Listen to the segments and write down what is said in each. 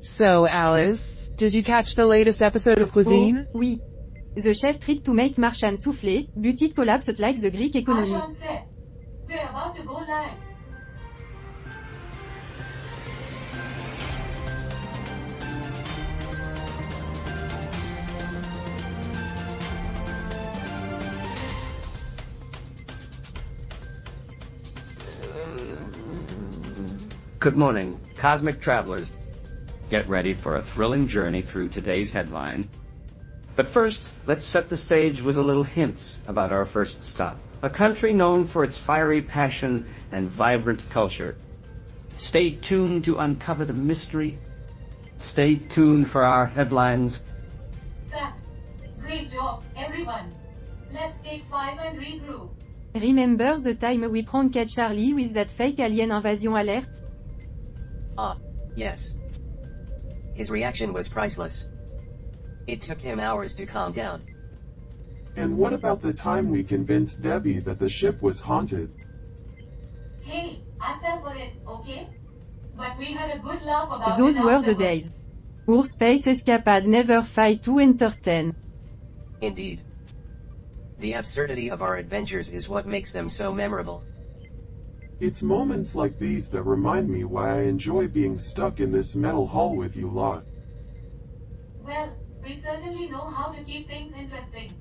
So, Alice, did you catch the latest episode of Cuisine? Oh, oui. The chef tried to make Martian soufflé, but it collapsed like the Greek economy. Martian said, we're about to go live. Good morning, cosmic travelers. Get ready for a thrilling journey through today's headline. But first, let's set the stage with a little hint about our first stop. A country known for its fiery passion and vibrant culture. Stay tuned to uncover the mystery. Stay tuned for our headlines. That. Great job, everyone. Let's take 5 and regroup. Remember the time we pranked Charlie with that fake alien invasion alert? Yes. His reaction was priceless. It took him hours to calm down. And what about the time we convinced Debbie that the ship was haunted? Hey, I fell for it, okay? But we had a good laugh about Those it were the afterwards. days. Our space escapade never failed to entertain. Indeed. The absurdity of our adventures is what makes them so memorable. It's moments like these that remind me why I enjoy being stuck in this metal hull with you lot. Well, we certainly know how to keep things interesting.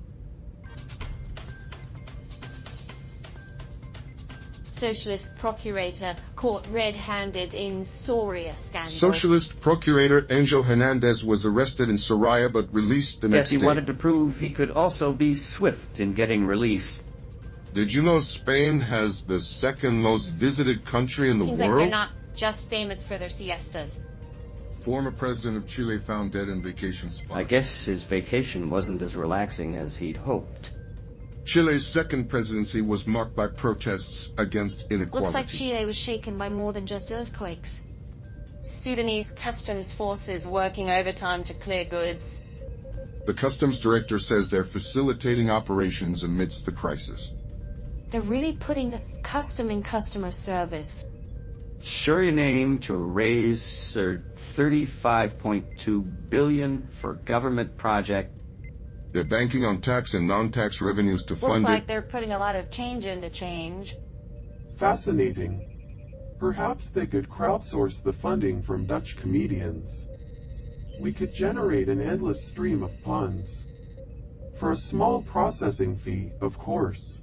Socialist procurator caught red-handed in Soria scandal. Socialist procurator Angel Hernandez was arrested in Soraya but released the next Yes, he day. wanted to prove he could also be swift in getting released. Did you know Spain has the second most visited country in the Seems like world? they're not just famous for their siestas. Former president of Chile found dead in vacation spot. I guess his vacation wasn't as relaxing as he'd hoped. Chile's second presidency was marked by protests against inequality. Looks like Chile was shaken by more than just earthquakes. Sudanese customs forces working overtime to clear goods. The customs director says they're facilitating operations amidst the crisis. They're really putting the custom in customer service. Sure, you aim to raise $35.2 billion for government project. They're banking on tax and non-tax revenues to Looks fund like it. they're putting a lot of change into change. Fascinating. Perhaps they could crowdsource the funding from Dutch comedians. We could generate an endless stream of puns. For a small processing fee, of course.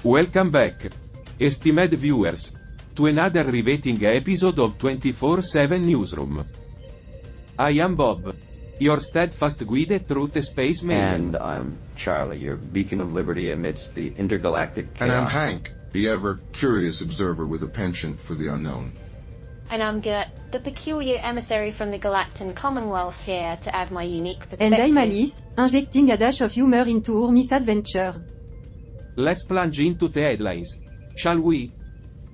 Welcome back, estimated viewers, to another riveting episode of 24/7 Newsroom. I am Bob, your steadfast guide through the space mail. And I'm Charlie, your beacon of liberty amidst the intergalactic chaos. And I'm Hank, the ever-curious observer with a penchant for the unknown. And I'm Gert, the peculiar emissary from the Galactan Commonwealth here to add my unique And perspective. I'm Alice, injecting a dash of humor into our misadventures. Let's plunge into the headlines, shall we?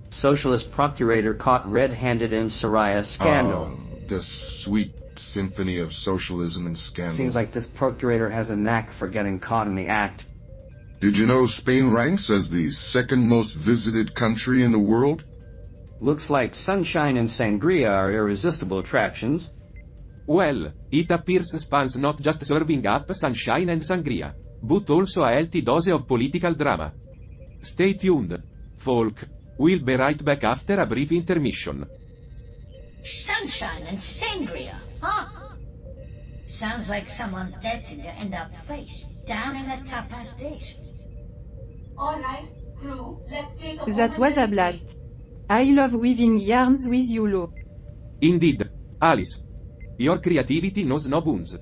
Socialist procurator caught red-handed in Soraya scandal. The sweet symphony of socialism and scandal. Seems like this procurator has a knack for getting caught in the act. Did you know Spain ranks as the second most visited country in the world? Looks like sunshine and sangria are irresistible attractions. Well, it appears Spain's not just serving up sunshine and sangria, but also a healthy dose of political drama. Stay tuned, folk. We'll be right back after a brief intermission. Sunshine and sangria, huh? Sounds like someone's destined to end up face down in a tapas dish. Alright, crew, let's take a That was a blast. I love weaving yarns with you, Lo. Indeed, Alice. Your creativity knows no bounds.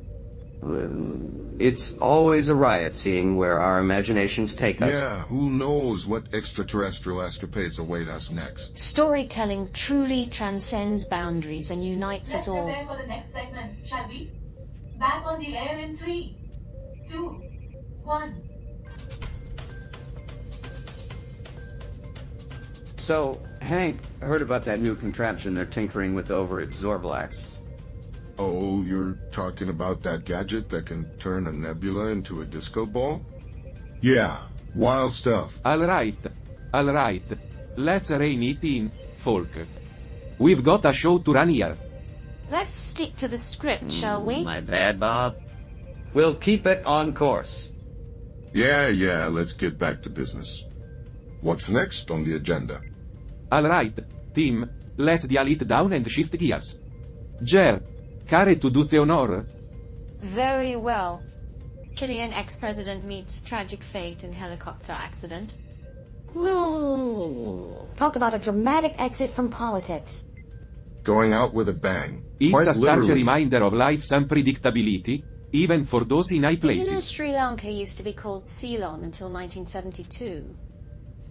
It's always a riot seeing where our imaginations take us. Yeah, who knows what extraterrestrial escapades await us next. Storytelling truly transcends boundaries and unites Let's us all. prepare for the next segment, shall we? Back on the air in 3, 2, 1. So, Hank, heard about that new contraption they're tinkering with over at Zorblax. Oh, you're talking about that gadget that can turn a nebula into a disco ball? Yeah, wild stuff. Alright. Let's rein it in, folk. We've got a show to run here. Let's stick to the script, shall we? My bad, Bob. We'll keep it on course. Yeah, let's get back to business. What's next on the agenda? Alright, team, let's dial it down and shift gears. Jer, care to do the honor? Very well. Chilean ex-president meets tragic fate in helicopter accident. Talk about a dramatic exit from politics. Going out with a bang. It's Quite a stark literally. reminder of life's unpredictability, even for those in high Did you know places. Sri Lanka used to be called Ceylon until 1972?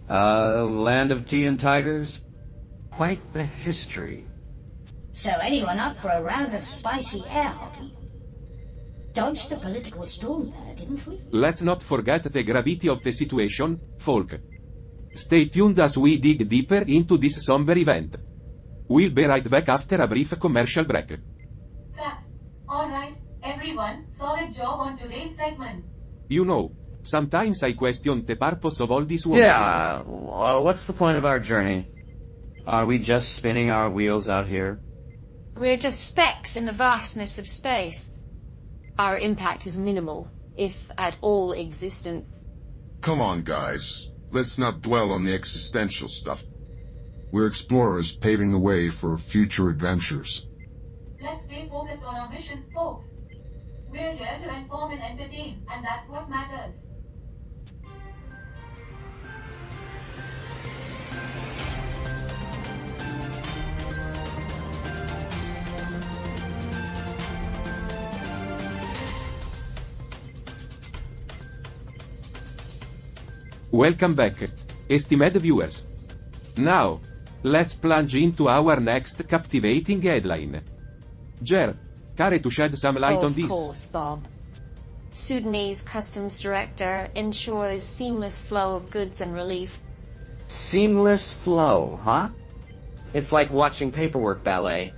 Land of tea and tigers? Quite the history. So anyone up for a round of spicy air hockey? Dodged the political storm there, didn't we? Let's not forget the gravity of the situation, folk. Stay tuned as we dig deeper into this somber event. We'll be right back after a brief commercial break. Cut. Alright, everyone, solid job on today's segment. You know, sometimes I question the purpose of all this work. Yeah, well, what's the point of our journey? Are we just spinning our wheels out here? We're just specks in the vastness of space. Our impact is minimal, if at all existent. Come on, guys. Let's not dwell on the existential stuff. We're explorers paving the way for future adventures. Let's stay focused on our mission, folks. We're here to inform and entertain, and that's what matters. Welcome back, estimated viewers. Now, let's plunge into our next captivating headline. Jer, care to shed some light on this? Of course, Bob. Sudanese customs director ensures seamless flow of goods and relief. Seamless flow, huh? It's like watching paperwork ballet.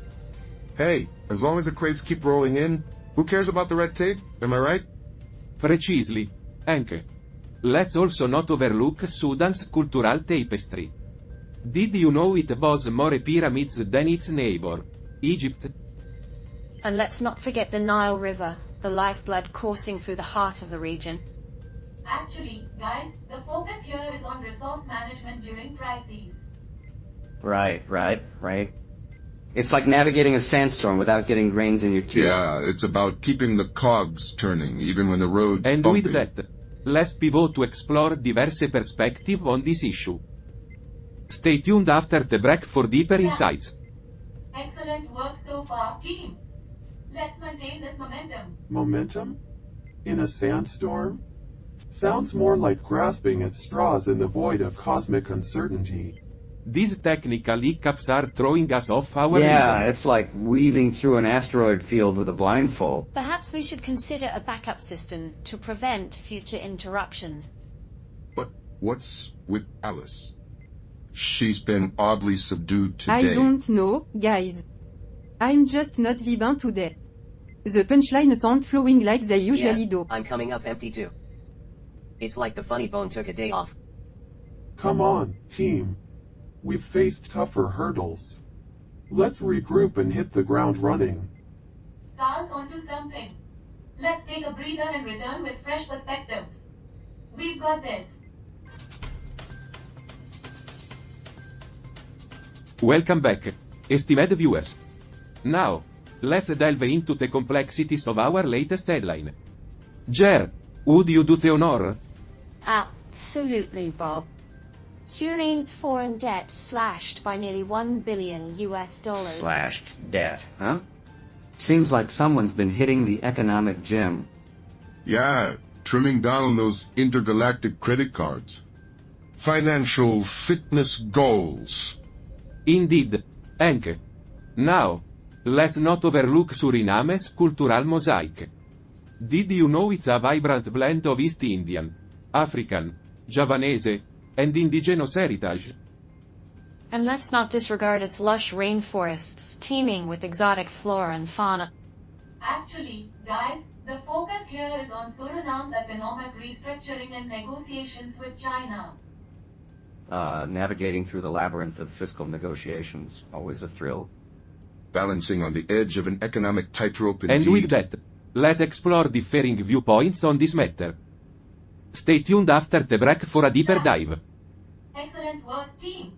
Hey, as long as the crates keep rolling in, who cares about the red tape? Am I right? Precisely. Anche. Let's also not overlook Sudan's cultural tapestry. Did you know it was more pyramids than its neighbor, Egypt? And let's not forget the Nile River, the lifeblood coursing through the heart of the region. Actually, guys, the focus here is on resource management during crises. Right. It's like navigating a sandstorm without getting grains in your teeth. Yeah, it's about keeping the cogs turning even when the road's And bumpy. with that, let's pivot to explore diverse perspectives on this issue. Stay tuned after the break for deeper insights. Excellent work so far, team. Let's maintain this momentum. Momentum? In a sandstorm? Sounds more like grasping at straws in the void of cosmic uncertainty. These technical hiccups are throwing us off our Yeah, rhythm. it's like weaving through an asteroid field with a blindfold. Perhaps we should consider a backup system to prevent future interruptions. But what's with Alice? She's been oddly subdued today. I don't know, guys. I'm just not vibing today. The punchlines aren't flowing like they usually do. I'm coming up empty too. It's like the funny bone took a day off. Come on, team. We've faced tougher hurdles. Let's regroup and hit the ground running. Cars onto something. Let's take a breather and return with fresh perspectives. We've got this. Welcome back, estimated viewers. Now, let's delve into the complexities of our latest headline. Jer, would you do the honor? Absolutely, Bob. Suriname's foreign debt slashed by nearly $1 billion. Slashed debt, huh? Seems like someone's been hitting the economic gym. Yeah, trimming down on those intergalactic credit cards. Financial fitness goals. Indeed, Anche. Now, let's not overlook Suriname's cultural mosaic. Did you know it's a vibrant blend of East Indian, African, Javanese, and indigenous heritage? And let's not disregard its lush rainforests teeming with exotic flora and fauna. Actually, guys, the focus here is on Suriname's economic restructuring and negotiations with China. Navigating through the labyrinth of fiscal negotiations, always a thrill. Balancing on the edge of an economic tightrope And indeed. with that, let's explore differing viewpoints on this matter. Stay tuned after the break for a deeper dive. Excellent work, team.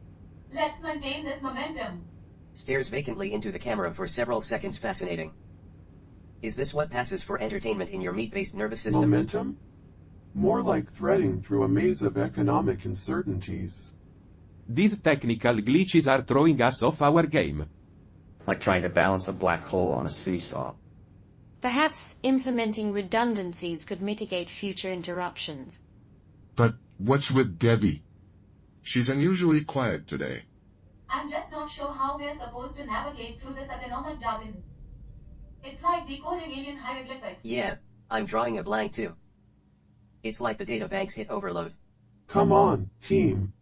Let's maintain this momentum. Stares vacantly into the camera for several seconds. Fascinating. Is this what passes for entertainment in your meat-based nervous systems? Momentum? More like threading through a maze of economic uncertainties. These technical glitches are throwing us off our game. Like trying to balance a black hole on a seesaw. Perhaps implementing redundancies could mitigate future interruptions. But what's with Debbie? She's unusually quiet today. I'm just not sure how we're supposed to navigate through this economic jargon. It's like decoding alien hieroglyphics. Yeah, I'm drawing a blank too. It's like the data banks hit overload. Come on, team.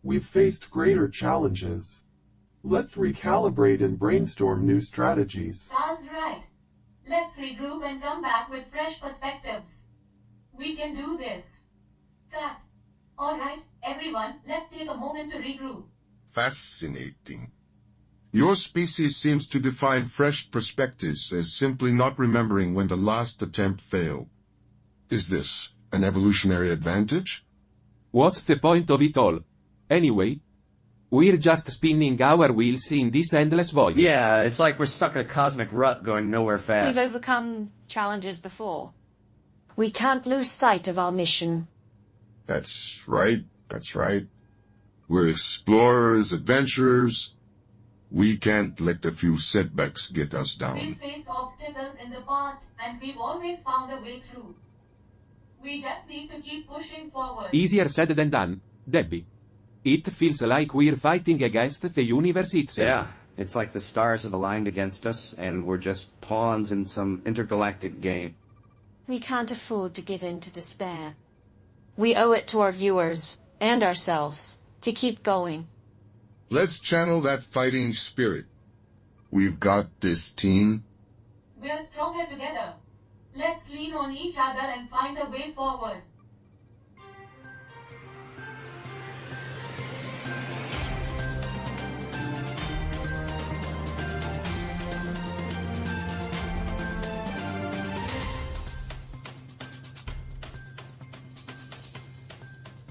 We've faced greater challenges. Let's recalibrate and brainstorm new strategies. That's right. Let's regroup and come back with fresh perspectives. We can do this. Cut. Alright, everyone, let's take a moment to regroup. Fascinating. Your species seems to define fresh perspectives as simply not remembering when the last attempt failed. Is this an evolutionary advantage? What's the point of it all? Anyway, we're just spinning our wheels in this endless void. Yeah, it's like we're stuck in a cosmic rut going nowhere fast. We've overcome challenges before. We can't lose sight of our mission. That's right. We're explorers, adventurers. We can't let a few setbacks get us down. We've faced obstacles in the past, and we've always found a way through. We just need to keep pushing forward. Easier said than done, Debbie. It feels like we're fighting against the universe itself. Yeah, it's like the stars have aligned against us, and we're just pawns in some intergalactic game. We can't afford to give in to despair. We owe it to our viewers, and ourselves, to keep going. Let's channel that fighting spirit. We've got this, team. We're stronger together. Let's lean on each other and find a way forward.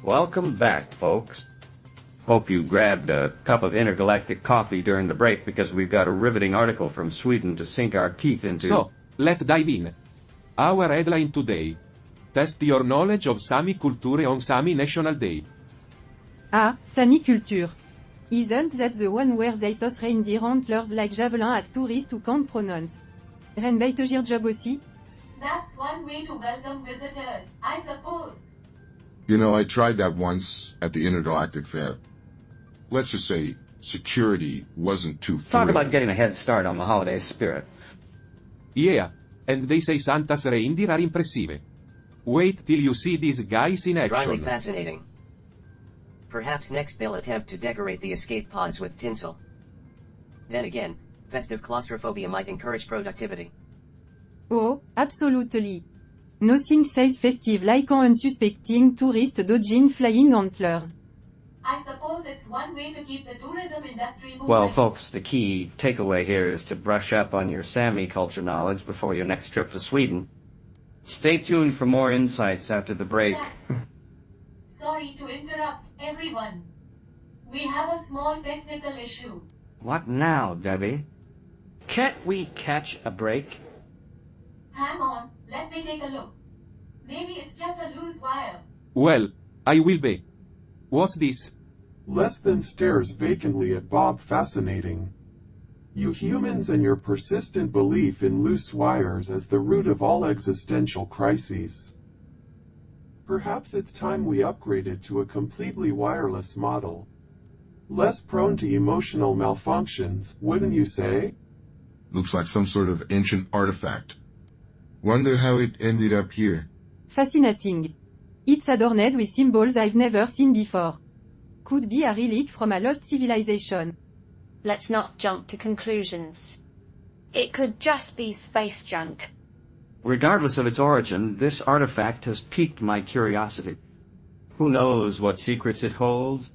Welcome back, folks. Hope you grabbed a cup of intergalactic coffee during the break because we've got a riveting article from Sweden to sink our teeth into. So, let's dive in. Our headline today. Test your knowledge of Sami culture on Sami National Day. Ah, Sami culture. Isn't that the one where they toss reindeer antlers like javelin at tourists who can't pronounce? Renbeitiger job aussi? That's one way to welcome visitors, I suppose. You know, I tried that once at the Intergalactic Fair. Let's just say security wasn't too Talk thrilling. about getting a head start on the holiday spirit. Yeah, and they say Santa's reindeer are impressive. Wait till you see these guys in action. Dryly fascinating. Perhaps next they'll attempt to decorate the escape pods with tinsel. Then again, festive claustrophobia might encourage productivity. Oh, absolutely. Nothing says festive like an unsuspecting tourist dodging flying antlers. I suppose it's one way to keep the tourism industry moving. Well, folks, the key takeaway here is to brush up on your Sami culture knowledge before your next trip to Sweden. Stay tuned for more insights after the break. Sorry to interrupt, everyone. We have a small technical issue. What now, Debbie? Can't we catch a break? Hang on, let me take a look. Maybe it's just a loose wire. Well, I will be. What's this? Less than stares vacantly at Bob. Fascinating. You humans and your persistent belief in loose wires as the root of all existential crises. Perhaps it's time we upgraded to a completely wireless model. Less prone to emotional malfunctions, wouldn't you say? Looks like some sort of ancient artifact. Wonder how it ended up here. Fascinating. It's adorned with symbols I've never seen before. Could be a relic from a lost civilization. Let's not jump to conclusions. It could just be space junk. Regardless of its origin, this artifact has piqued my curiosity. Who knows what secrets it holds?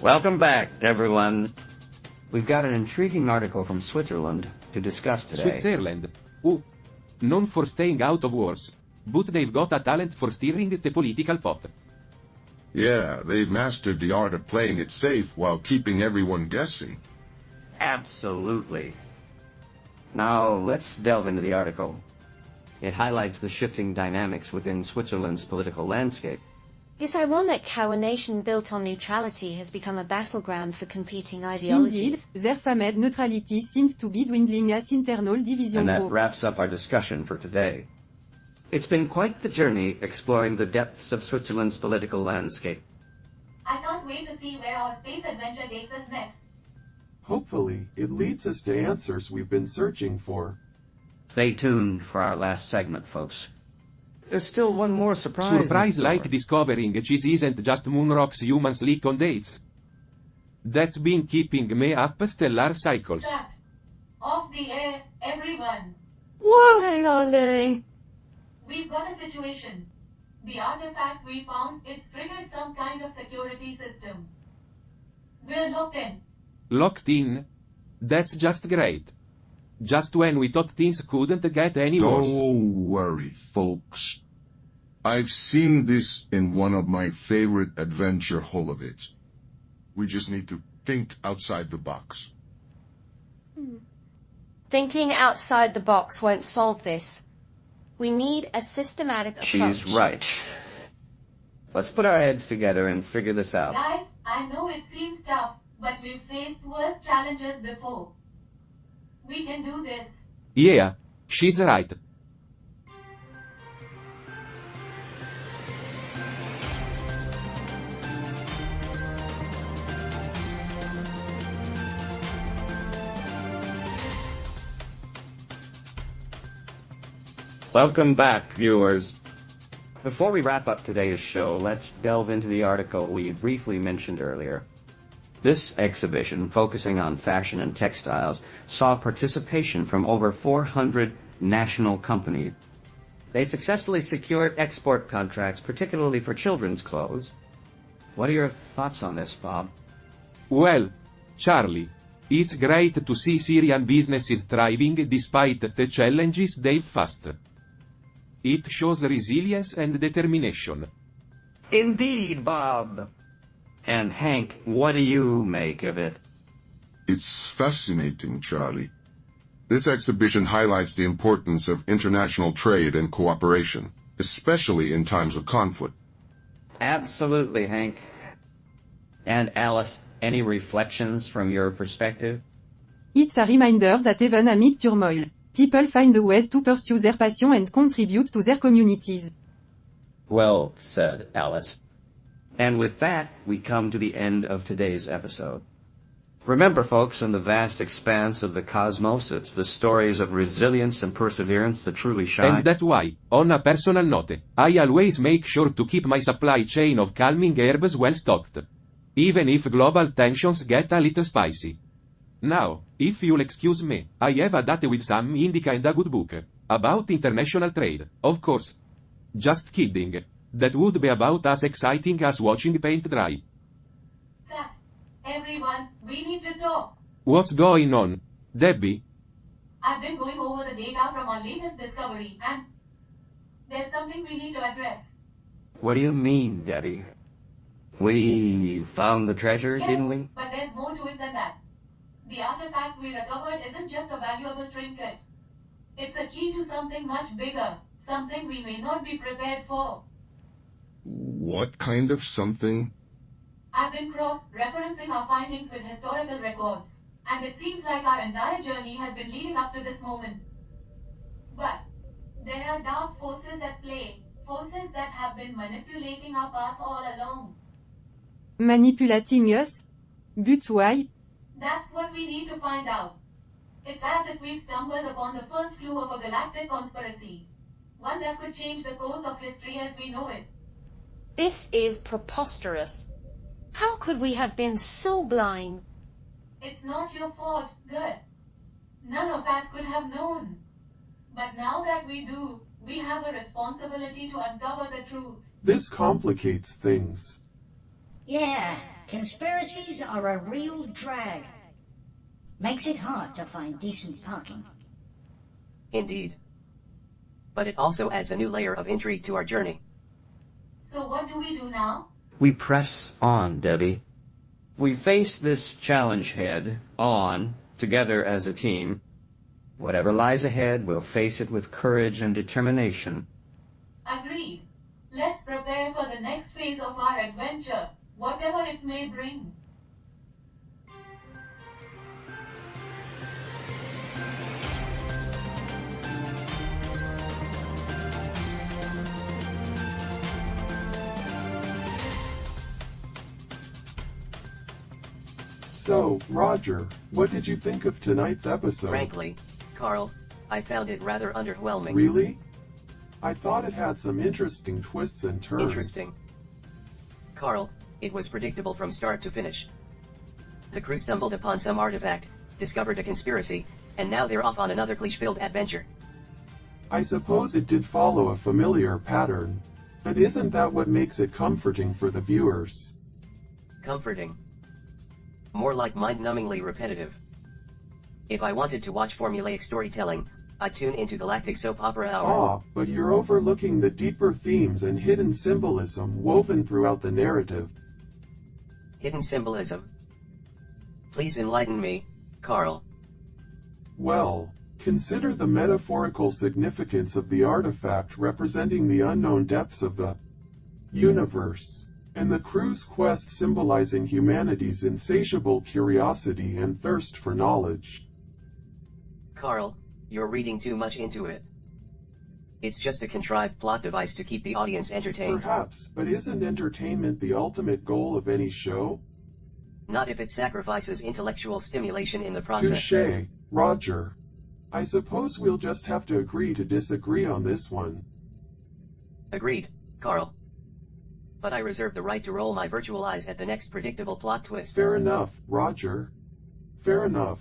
Welcome back, everyone. We've got an intriguing article from Switzerland to discuss today. Switzerland. Known for staying out of wars. But they've got a talent for stirring the political pot. Yeah, they've mastered the art of playing it safe while keeping everyone guessing. Absolutely. Now, let's delve into the article. It highlights the shifting dynamics within Switzerland's political landscape. It's ironic how a nation built on neutrality has become a battleground for competing ideologies. Indeed, their famed neutrality seems to be dwindling as internal division And that grows. wraps up our discussion for today. It's been quite the journey exploring the depths of Switzerland's political landscape. I can't wait to see where our space adventure takes us next. Hopefully, it leads us to answers we've been searching for. Stay tuned for our last segment, folks. There's still one more surprise in Surprise store. like discovering cheese isn't just moon rocks humans lick on dates. That's been keeping me up stellar cycles. Cut. Off the air, everyone. Whoa, hang on, Daddy. We've got a situation. The artifact we found, it's triggered some kind of security system. We're locked in. Locked in? That's just great. Just when we thought things couldn't get any worse. Don't worry, folks. I've seen this in one of my favorite adventure holovids. We just need to think outside the box. Thinking outside the box won't solve this. We need a systematic approach. She's right. Let's put our heads together and figure this out. Guys, I know it seems tough, but we've faced worse challenges before. We can do this. Yeah, she's right. Welcome back, viewers. Before we wrap up today's show, let's delve into the article we briefly mentioned earlier. This exhibition, focusing on fashion and textiles, saw participation from over 400 national companies. They successfully secured export contracts, particularly for children's clothes. What are your thoughts on this, Bob? Well, Charlie, it's great to see Syrian businesses thriving despite the challenges they've faced. It shows resilience and determination. Indeed, Bob. And Hank, what do you make of it? It's fascinating, Charlie. This exhibition highlights the importance of international trade and cooperation, especially in times of conflict. Absolutely, Hank. And Alice, any reflections from your perspective? It's a reminder that even amid turmoil, people find ways to pursue their passion and contribute to their communities. Well said, Alice. And with that, we come to the end of today's episode. Remember, folks, in the vast expanse of the cosmos, it's the stories of resilience and perseverance that truly shine. And that's why, on a personal note, I always make sure to keep my supply chain of calming herbs well stocked. Even if global tensions get a little spicy. Now, if you'll excuse me, I have a date with some indica and a good book. About international trade, of course. Just kidding. That would be about as exciting as watching paint dry. Cut. Everyone, we need to talk. What's going on, Debbie? I've been going over the data from our latest discovery, and there's something we need to address. What do you mean, Daddy? We found the treasure, Yes, didn't we? but there's more to it than that. The artifact we recovered isn't just a valuable trinket. It's a key to something much bigger, something we may not be prepared for. What kind of something? I've been cross-referencing our findings with historical records, and it seems like our entire journey has been leading up to this moment. But there are dark forces at play, forces that have been manipulating our path all along. Manipulating us? But why? That's what we need to find out. It's as if we've stumbled upon the first clue of a galactic conspiracy. One that could change the course of history as we know it. This is preposterous. How could we have been so blind? It's not your fault, good. None of us could have known. But now that we do, we have a responsibility to uncover the truth. This complicates things. Yeah, conspiracies are a real drag. Makes it hard to find decent parking. Indeed. But it also adds a new layer of intrigue to our journey. So what do we do now? We press on, Debbie. We face this challenge head on, together as a team. Whatever lies ahead, we'll face it with courage and determination. Agreed. Let's prepare for the next phase of our adventure, whatever it may bring. So, Roger, what did you think of tonight's episode? Frankly, Carl, I found it rather underwhelming. Really? I thought it had some interesting twists and turns. Interesting. Carl, it was predictable from start to finish. The crew stumbled upon some artifact, discovered a conspiracy, and now they're off on another cliche-filled adventure. I suppose it did follow a familiar pattern, but isn't that what makes it comforting for the viewers? Comforting. More like mind-numbingly repetitive. If I wanted to watch formulaic storytelling, I'd tune into Galactic Soap Opera Hour. But you're overlooking the deeper themes and hidden symbolism woven throughout the narrative. Hidden symbolism. Please enlighten me, Carl. Well, consider the metaphorical significance of the artifact representing the unknown depths of the universe, and the crew's quest symbolizing humanity's insatiable curiosity and thirst for knowledge. Carl, you're reading too much into it. It's just a contrived plot device to keep the audience entertained. Perhaps, but isn't entertainment the ultimate goal of any show? Not if it sacrifices intellectual stimulation in the process. Touché, Roger. I suppose we'll just have to agree to disagree on this one. Agreed, Carl. But I reserve the right to roll my virtual eyes at the next predictable plot twist. Fair enough, Roger. Fair enough.